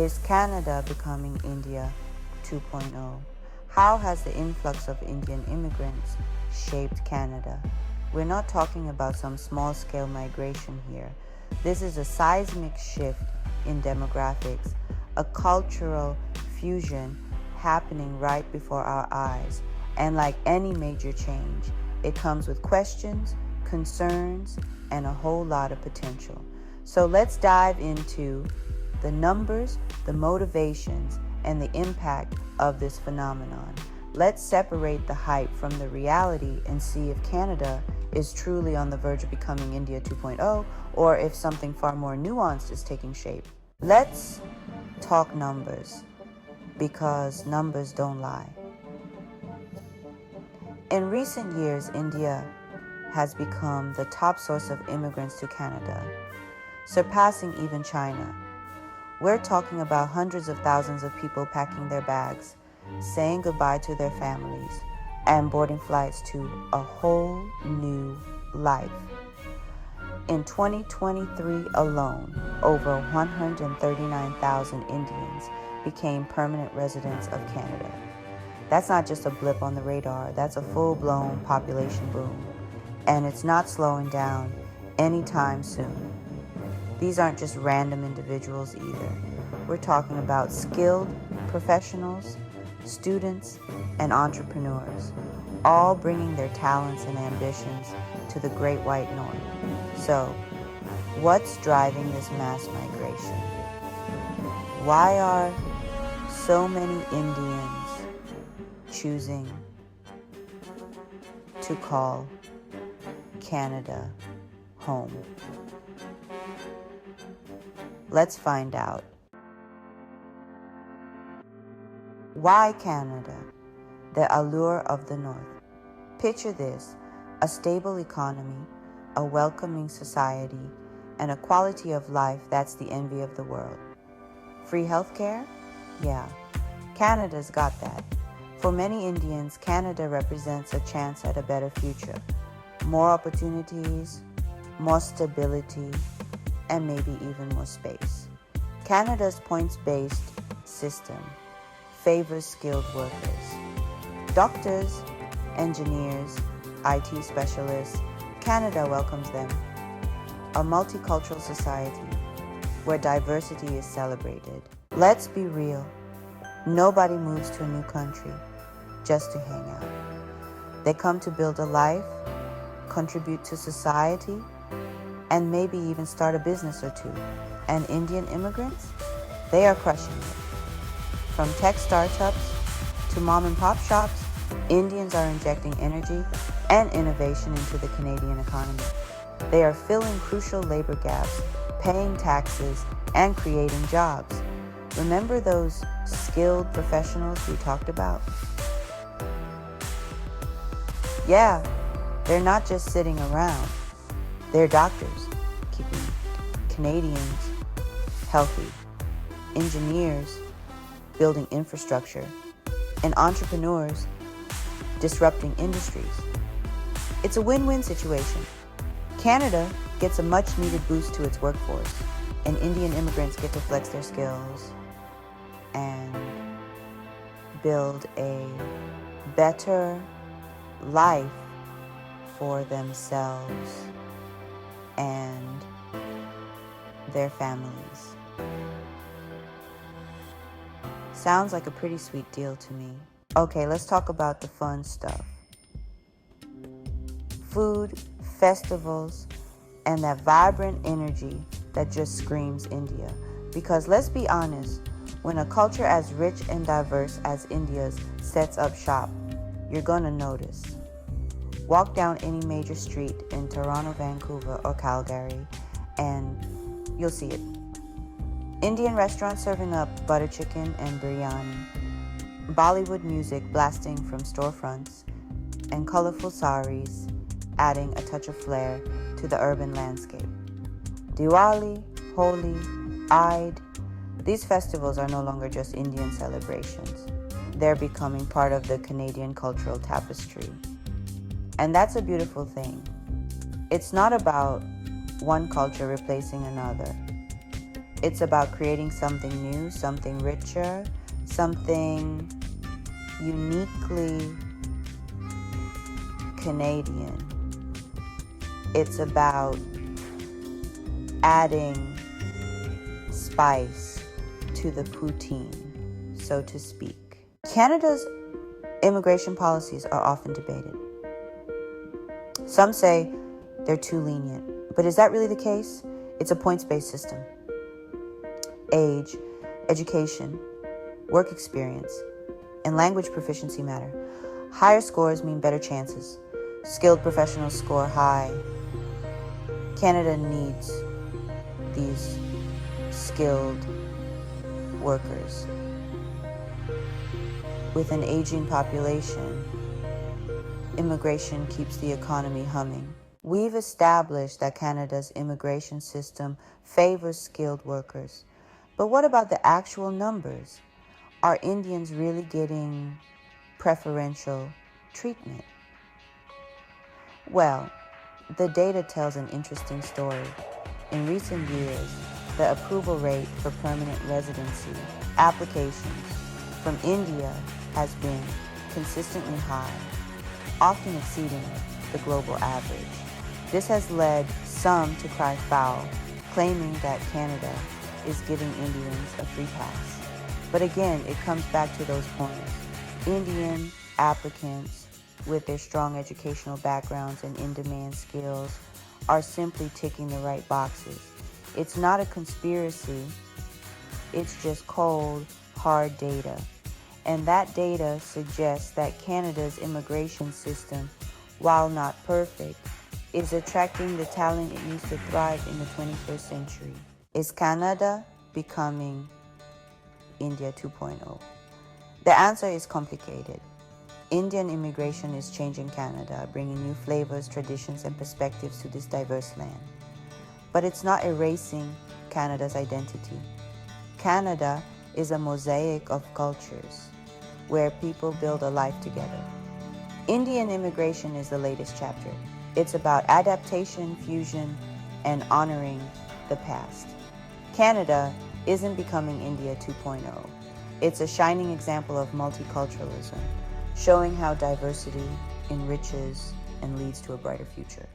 Is Canada becoming India 2.0? How has the influx of Indian immigrants shaped Canada? We're not talking about some small-scale migration here. This is a seismic shift in demographics, a cultural fusion happening right before our eyes. And like any major change, it comes with questions, concerns, and a whole lot of potential. So let's dive into the numbers, the motivations, and the impact of this phenomenon. Let's separate the hype from the reality and see if Canada is truly on the verge of becoming India 2.0 or if something far more nuanced is taking shape. Let's talk numbers, because numbers don't lie. In recent years, India has become the top source of immigrants to Canada, surpassing even China. We're talking about hundreds of thousands of people packing their bags, saying goodbye to their families, and boarding flights to a whole new life. In 2023 alone, over 139,000 Indians became permanent residents of Canada. That's not just a blip on the radar, that's a full-blown population boom. And it's not slowing down anytime soon. These aren't just random individuals either. We're talking about skilled professionals, students, and entrepreneurs, all bringing their talents and ambitions to the Great White North. So, what's driving this mass migration? Why are so many Indians choosing to call Canada home? Let's find out. Why Canada? The allure of the North. Picture this: a stable economy, a welcoming society, and a quality of life that's the envy of the world. Free healthcare? Yeah, Canada's got that. For many Indians, Canada represents a chance at a better future. More opportunities, more stability, and maybe even more space. Canada's points-based system favors skilled workers. Doctors, engineers, IT specialists, Canada welcomes them. A multicultural society where diversity is celebrated. Let's be real. Nobody moves to a new country just to hang out. They come to build a life, contribute to society, and maybe even start a business or two. And Indian immigrants, they are crushing it. From tech startups to mom and pop shops, Indians are injecting energy and innovation into the Canadian economy. They are filling crucial labor gaps, paying taxes, and creating jobs. Remember those skilled professionals we talked about? Yeah, they're not just sitting around. They're doctors, keeping Canadians healthy, engineers, building infrastructure, and entrepreneurs disrupting industries. It's a win-win situation. Canada gets a much-needed boost to its workforce, and Indian immigrants get to flex their skills and build a better life for themselves and their families. Sounds like a pretty sweet deal to me. Okay, let's talk about the fun stuff. Food, festivals, and that vibrant energy that just screams India. Because let's be honest, when a culture as rich and diverse as India's sets up shop, you're gonna notice. Walk down any major street in Toronto, Vancouver, or Calgary, and you'll see it. Indian restaurants serving up butter chicken and biryani, Bollywood music blasting from storefronts, and colorful saris adding a touch of flair to the urban landscape. Diwali, Holi, Eid, these festivals are no longer just Indian celebrations. They're becoming part of the Canadian cultural tapestry. And that's a beautiful thing. It's not about one culture replacing another. It's about creating something new, something richer, something uniquely Canadian. It's about adding spice to the poutine, so to speak. Canada's immigration policies are often debated. Some say they're too lenient, but is that really the case? It's a points-based system. Age, education, work experience, and language proficiency matter. Higher scores mean better chances. Skilled professionals score high. Canada needs these skilled workers. With an aging population, immigration keeps the economy humming. We've established that Canada's immigration system favors skilled workers. But what about the actual numbers? Are Indians really getting preferential treatment? Well, the data tells an interesting story. In recent years, the approval rate for permanent residency applications from India has been consistently high, often exceeding the global average. This has led some to cry foul, claiming that Canada is giving Indians a free pass. But again, it comes back to those points. Indian applicants with their strong educational backgrounds and in-demand skills are simply ticking the right boxes. It's not a conspiracy. It's just cold, hard data. And that data suggests that Canada's immigration system, while not perfect, is attracting the talent it needs to thrive in the 21st century. Is Canada becoming India 2.0? The answer is complicated. Indian immigration is changing Canada, bringing new flavors, traditions, and perspectives to this diverse land. But it's not erasing Canada's identity. Canada is a mosaic of cultures where people build a life together. Indian immigration is the latest chapter. It's about adaptation, fusion, and honoring the past. Canada isn't becoming India 2.0. It's a shining example of multiculturalism, showing how diversity enriches and leads to a brighter future.